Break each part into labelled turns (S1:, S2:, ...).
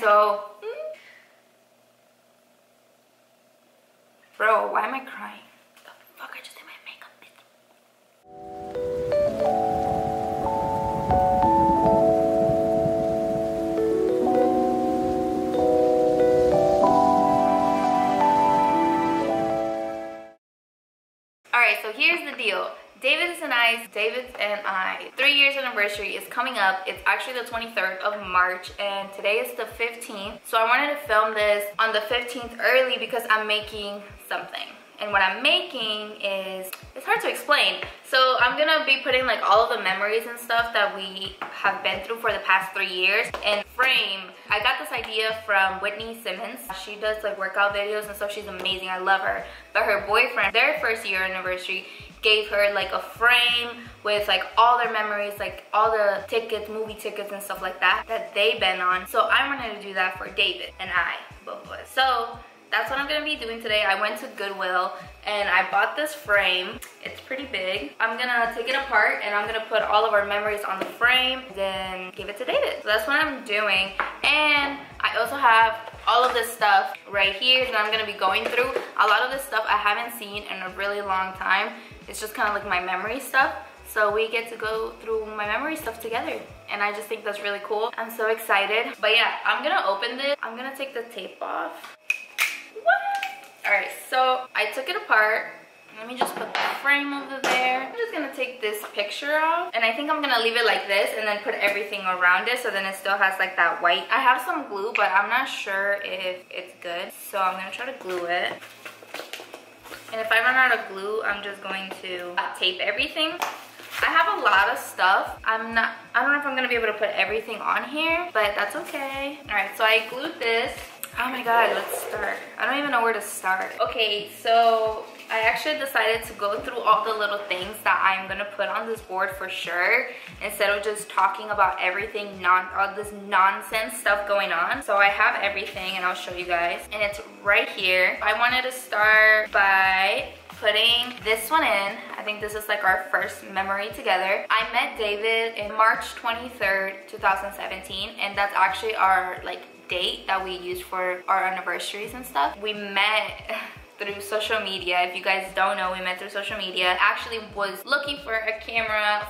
S1: so, bro, why am I crying? The fuck, I just did my makeup, bitch. Alright, so here's the deal. David's and I 3 years anniversary is coming up. It's actually the 23rd of March and today is the 15th. So I wanted to film this on the 15th early because I'm making something. And what I'm making is, it's hard to explain. So I'm gonna be putting like all of the memories and stuff that we have been through for the past 3 years in frame. I got this idea from Whitney Simmons. She does like workout videos and stuff. She's amazing, I love her. But her boyfriend, their first year anniversary, gave her like a frame with like all their memories, like all the tickets, movie tickets and stuff like that they've been on. So I wanted to do that for David and I, both of us. So that's what I'm gonna be doing today. I went to Goodwill and I bought this frame. It's pretty big. I'm gonna take it apart and I'm gonna put all of our memories on the frame, then give it to David. So that's what I'm doing. And I also have all of this stuff right here that I'm gonna be going through. A lot of this stuff I haven't seen in a really long time. It's just kind of like my memory stuff. So we get to go through my memory stuff together. And I just think that's really cool. I'm so excited. But yeah, I'm gonna open this. I'm gonna take the tape off. What? All right, so I took it apart. Let me just put the frame over there. I'm just gonna take this picture off. And I think I'm gonna leave it like this and then put everything around it so then it still has like that white. I have some glue, but I'm not sure if it's good. So I'm gonna try to glue it. And if I run out of glue, I'm just going to tape everything. I have a lot of stuff. I don't know if I'm gonna be able to put everything on here, but that's okay. All right, so I glued this. Oh my God, let's start. I don't even know where to start. Okay, so I actually decided to go through all the little things that I'm gonna put on this board for sure, instead of just talking about everything, all this nonsense stuff going on. So I have everything and I'll show you guys. And it's right here. I wanted to start by putting this one in. I think this is like our first memory together. I met David in March 23rd, 2017, and that's actually our like date that we used for our anniversaries and stuff. We met through social media. If you guys don't know, we met through social media. Actually was looking for a camera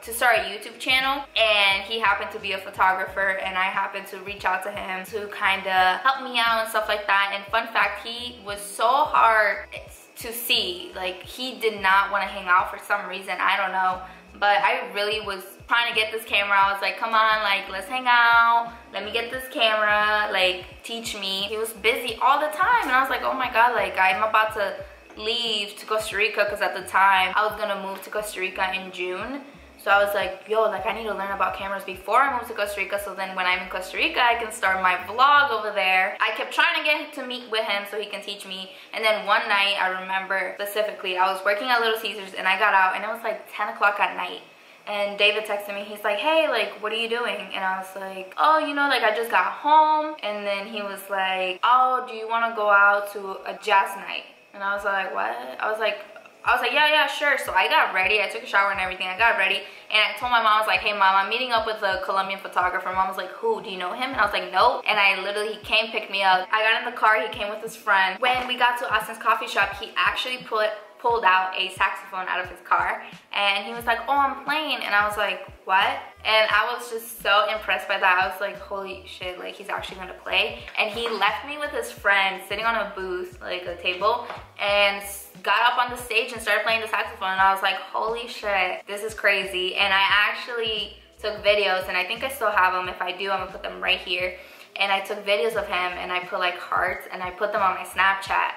S1: to start a YouTube channel, and he happened to be a photographer, and I happened to reach out to him to kind of help me out and stuff like that. And fun fact, he was so hard to see. Like, he did not want to hang out for some reason, I don't know, but I really was trying to get this camera. I was like, come on, like, let's hang out, let me get this camera, like, teach me. He was busy all the time, and I was like, oh my God, like, I'm about to leave to Costa Rica, because at the time I was gonna move to Costa Rica in June. So I was like, yo, like, I need to learn about cameras before I move to Costa Rica, so then when I'm in Costa Rica, I can start my vlog over there. I kept trying to get to meet with him so he can teach me. And then one night, I remember specifically, I was working at Little Caesars and I got out and it was like 10 o'clock at night. And David texted me, he's like, hey, like, what are you doing? And I was like, oh, you know, like, I just got home. And then he was like, oh, do you want to go out to a jazz night? And I was like, what? I was like, yeah, sure. So I got ready. I took a shower and everything. I got ready. And I told my mom, I was like, hey, Mom, I'm meeting up with a Colombian photographer. Mom was like, who? Do you know him? And I was like, no. And he came pick me up. I got in the car. He came with his friend. When we got to Austin's coffee shop, he actually pulled out a saxophone out of his car. And he was like, oh, I'm playing. And I was like, what? And I was just so impressed by that. I was like, holy shit, like, he's actually gonna play. And he left me with his friend sitting on a booth, like a table, and got up on the stage and started playing the saxophone. And I was like, holy shit, this is crazy. And I actually took videos, and I think I still have them. If I do, I'm gonna put them right here. And I took videos of him, and I put like hearts, and I put them on my Snapchat.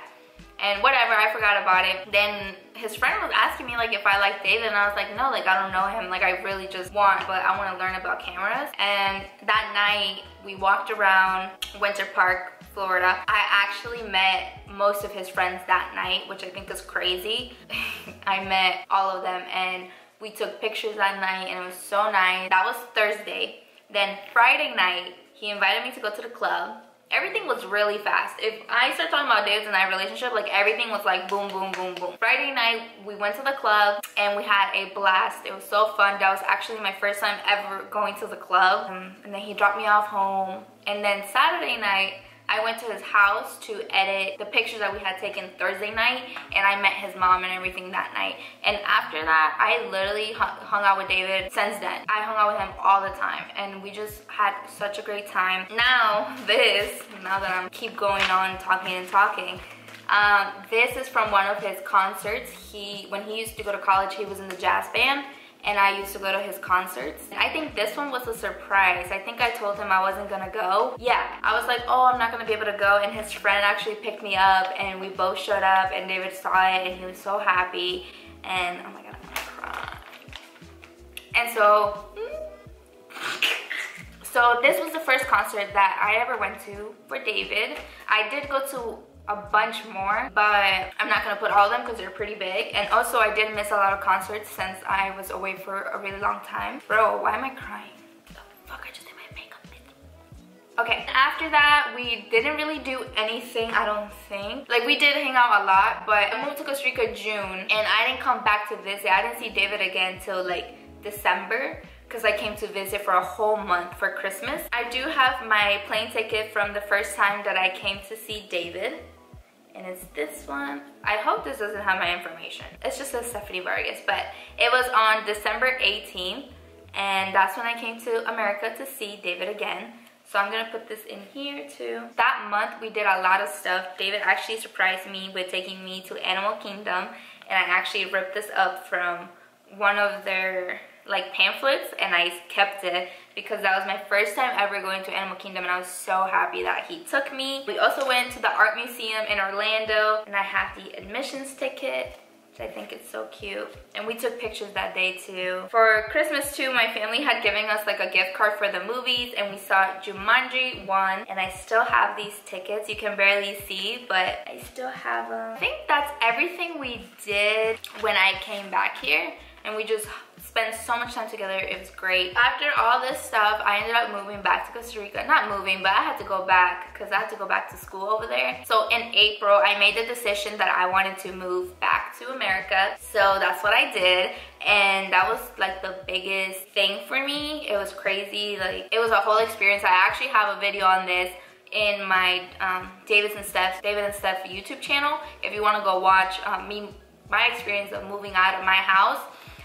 S1: And whatever, I forgot about it. Then his friend was asking me like if I like David, and I was like, no, like, I don't know him. Like, I really just but I want to learn about cameras. And that night we walked around Winter Park, Florida. I actually met most of his friends that night, which I think is crazy. I met all of them and we took pictures that night, and it was so nice. That was Thursday. Then Friday night, he invited me to go to the club. everything was really fast. If I start talking about David and I relationship, like everything was like boom, boom, boom, boom. Friday night, we went to the club and we had a blast. It was so fun. That was actually my first time ever going to the club. And then he dropped me off home. And then Saturday night, I went to his house to edit the pictures that we had taken Thursday night, and I met his mom and everything that night. And after that, I literally hung out with David since then. I hung out with him all the time, and we just had such a great time. Now that I'm keep going on talking and talking, this is from one of his concerts. When he used to go to college, he was in the jazz band, and I used to go to his concerts. I think this one was a surprise. I think I told him I wasn't gonna go. Yeah, I was like, oh, I'm not gonna be able to go, and his friend actually picked me up, and we both showed up, and David saw it, and he was so happy, and oh my god, I'm gonna cry. And so this was the first concert that I ever went to for David. I did go to a bunch more, but I'm not gonna put all of them because they're pretty big. And also I did miss a lot of concerts since I was away for a really long time. Bro, why am I crying? The fuck, I just did my makeup. Okay, after that, we didn't really do anything, I don't think. Like, we did hang out a lot, but I moved to Costa Rica June, and I didn't come back to visit. I didn't see David again till like December, because I came to visit for a whole month for Christmas. I do have my plane ticket from the first time that I came to see David. And it's this one. I hope this doesn't have my information. It's just says Stephanie Vargas, but it was on December 18th, and that's when I came to America to see David again. So I'm gonna put this in here too. That month we did a lot of stuff. David actually surprised me with taking me to Animal Kingdom, and I actually ripped this up from one of their like pamphlets, and I kept it because that was my first time ever going to Animal Kingdom, and I was so happy that he took me. We also went to the art museum in Orlando, and I have the admissions ticket, which I think is so cute. And we took pictures that day too. For Christmas too, my family had given us like a gift card for the movies, and we saw Jumanji 1, and I still have these tickets. You can barely see, but I still have them. I think that's everything we did when I came back here, and we just spent so much time together. It was great. After all this stuff, I ended up moving back to Costa Rica. Not moving, but I had to go back because I had to go back to school over there. So in April, I made the decision that I wanted to move back to America. So that's what I did. And that was like the biggest thing for me. It was crazy. Like, it was a whole experience. I actually have a video on this in my David and Steph YouTube channel. If you want to go watch my experience of moving out of my house.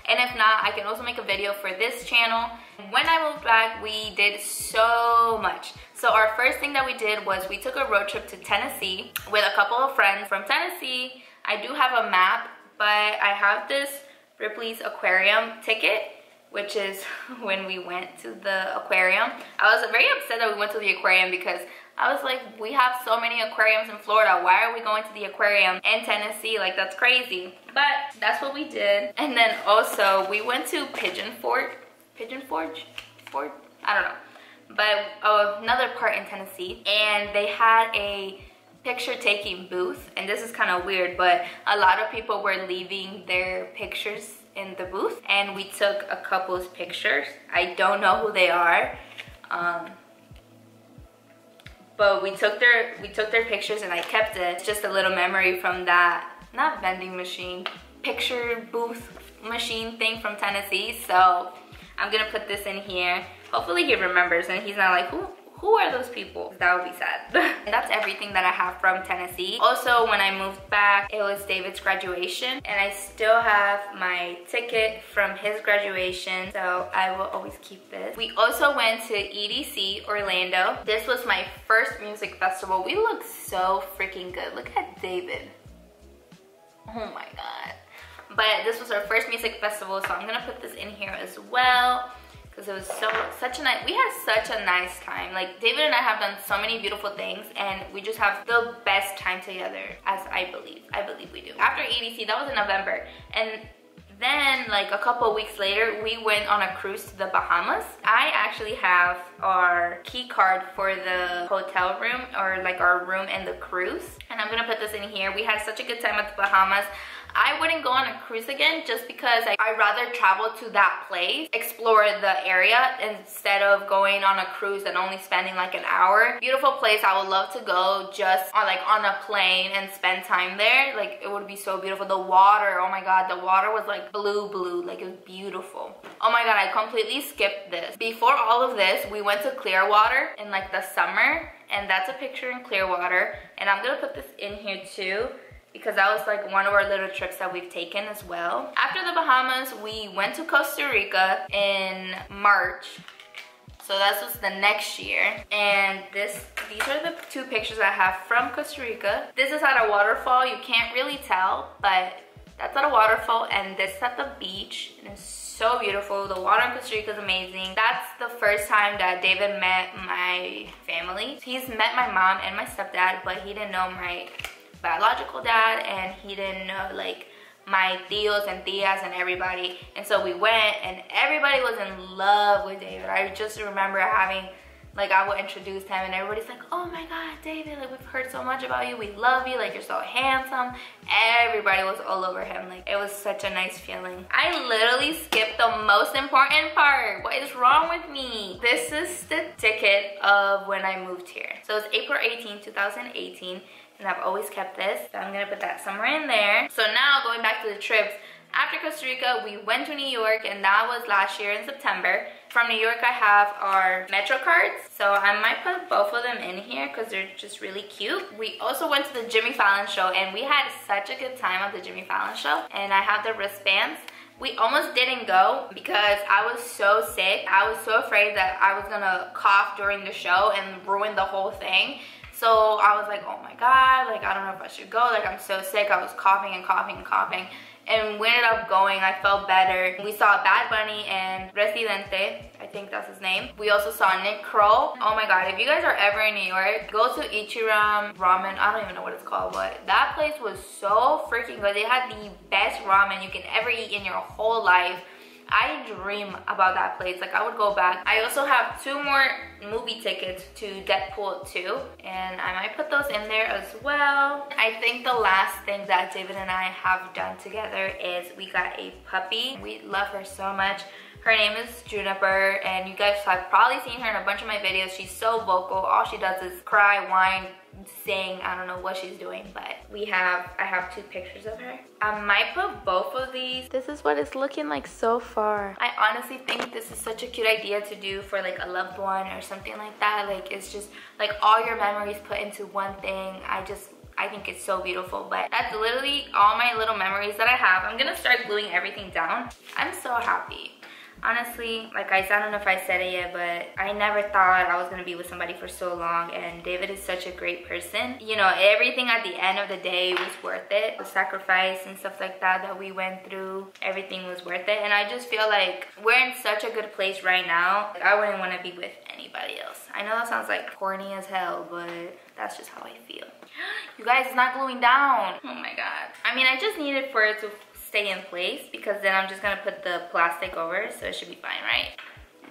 S1: And if not, I can also make a video for this channel. When I moved back, we did so much. So our first thing that we did was we took a road trip to Tennessee with a couple of friends from Tennessee. I do have a map, but I have this Ripley's Aquarium ticket, which is when we went to the aquarium. I was very upset that we went to the aquarium because I was like, we have so many aquariums in Florida. Why are we going to the aquarium in Tennessee? Like, that's crazy. But that's what we did. And then also we went to Pigeon Forge? I don't know. But another part in Tennessee. And they had a picture taking booth. And this is kind of weird, but a lot of people were leaving their pictures in the booth. And we took a couple's pictures. I don't know who they are. But we took their pictures, and I kept it. It's just a little memory from that, not vending machine, picture booth machine thing from Tennessee. So I'm gonna put this in here. Hopefully he remembers and he's not like, who are those people? That would be sad. And that's everything that I have from Tennessee. Also, when I moved back, it was David's graduation, and I still have my ticket from his graduation, so I will always keep this. We also went to EDC Orlando. This was my first music festival. We look so freaking good. Look at David. Oh my god. But this was our first music festival, so I'm gonna put this in here as well, because it was we had such a nice time. Like, David and I have done so many beautiful things, and we just have the best time together, as I believe we do. After EDC, that was in November, and then like a couple weeks later, we went on a cruise to the Bahamas. I actually have our key card for the hotel room, or like our room in the cruise, and I'm gonna put this in here. We had such a good time at the Bahamas. I wouldn't go on a cruise again just because I'd rather travel to that place, explore the area instead of going on a cruise and only spending like an hour. Beautiful place. I would love to go just on a plane and spend time there. Like, it would be so beautiful. The water, oh my god, the water was like blue, like it was beautiful. Oh my god, I completely skipped this. Before all of this, we went to Clearwater in like the summer, and that's a picture in Clearwater, and I'm gonna put this in here too because that was like one of our little trips that we've taken as well. After the Bahamas, we went to Costa Rica in March. So that was the next year. And these are the two pictures I have from Costa Rica. This is at a waterfall. You can't really tell, but that's at a waterfall, and this is at the beach. And it's so beautiful. The water in Costa Rica is amazing. That's the first time that David met my family. He's met my mom and my stepdad, but he didn't know my biological dad, and he didn't know like my tios and tias and everybody. And so we went, and everybody was in love with David. I just remember having, like, I would introduce him and everybody's like, oh my god, David, like, we've heard so much about you, we love you, like, you're so handsome. Everybody was all over him. Like, it was such a nice feeling. I literally skipped the most important part. What is wrong with me? This is the ticket of when I moved here. So it's April 18, 2018. And I've always kept this, so I'm gonna put that somewhere in there. So now, going back to the trips, after Costa Rica, we went to New York, and that was last year in September. From New York, I have our Metro cards, so I might put both of them in here because they're just really cute. We also went to the Jimmy Fallon show, and we had such a good time at the Jimmy Fallon show. And I have the wristbands. We almost didn't go because I was so sick. I was so afraid that I was gonna cough during the show and ruin the whole thing. So I was like, oh my god, like, I don't know if I should go. Like, I'm so sick. I was coughing and coughing and coughing. And we ended up going. I felt better. We saw Bad Bunny and Residente. I think that's his name. We also saw Nick Kroll. Oh my god, if you guys are ever in New York, go to Ichiran Ramen. I don't even know what it's called, but that place was so freaking good. They had the best ramen you can ever eat in your whole life. I dream about that place. Like, I would go back. I also have 2 more movie tickets to Deadpool 2, and I might put those in there as well. I think the last thing that David and I have done together is we got a puppy. We love her so much. Her name is Juniper, and you guys have probably seen her in a bunch of my videos. She's so vocal. All she does is cry, whine, sing. I don't know what she's doing, but I have 2 pictures of her. I might put both of these. This is what it's looking like so far. I honestly think this is such a cute idea to do for like a loved one or something like that. Like, it's just like all your memories put into one thing. I think it's so beautiful. But that's literally all my little memories that I have. I'm gonna start gluing everything down. I'm so happy. Honestly, like I don't know if I said it yet, but I never thought I was gonna be with somebody for so long, and David is such a great person. You know, everything at the end of the day was worth it. The sacrifice and stuff like that we went through, everything was worth it. And I just feel like we're in such a good place right now. Like, I wouldn't want to be with anybody else. I know that sounds like corny as hell, but that's just how I feel. You guys, it's not gluing down. Oh my god. I mean, I just needed for it to stay in place because then I'm just gonna put the plastic over, so it should be fine, right?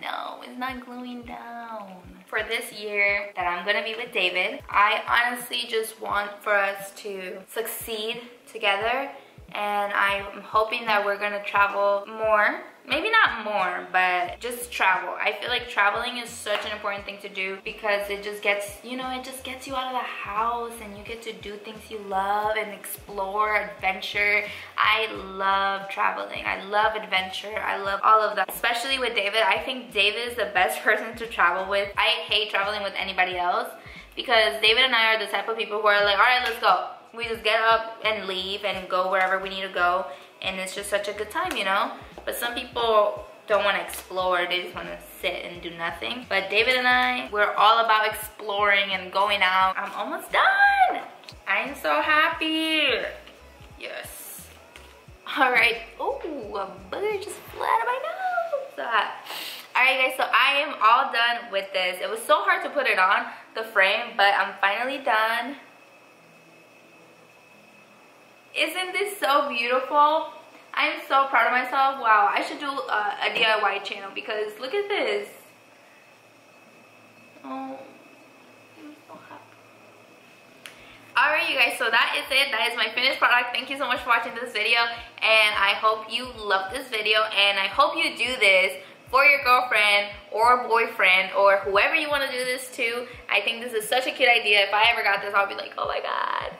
S1: No, it's not gluing down. For this year that I'm gonna be with David, I honestly just want for us to succeed together, and I'm hoping that we're gonna travel more. Maybe not more, but just travel. I feel like traveling is such an important thing to do because it just gets, you know, it just gets you out of the house and you get to do things you love and explore, adventure. I love traveling. I love adventure. I love all of that. Especially with David. I think David is the best person to travel with. I hate traveling with anybody else because David and I are the type of people who are like, all right, let's go. We just get up and leave and go wherever we need to go. And it's just such a good time, you know? But some people don't want to explore, they just want to sit and do nothing. But David and I, we're all about exploring and going out. I'm almost done. I'm so happy. Yes. All right. Ooh, a booger just flew out of my nose. All right, guys, so I am all done with this. It was so hard to put it on, the frame, but I'm finally done. Isn't this so beautiful? I'm so proud of myself. Wow, I should do a DIY channel because look at this. Oh, I'm so happy. Alright, you guys, so that is it. That is my finished product. Thank you so much for watching this video, and I hope you love this video, and I hope you do this for your girlfriend or boyfriend or whoever you want to do this to. I think this is such a cute idea. If I ever got this, I'll be like, oh my god.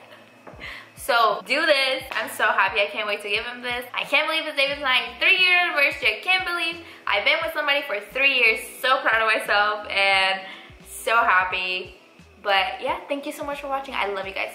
S1: So do this. I'm so happy. I can't wait to give him this. I can't believe it's David and I's 3-year anniversary. I can't believe I've been with somebody for 3 years. So proud of myself and so happy. But yeah, thank you so much for watching. I love you guys.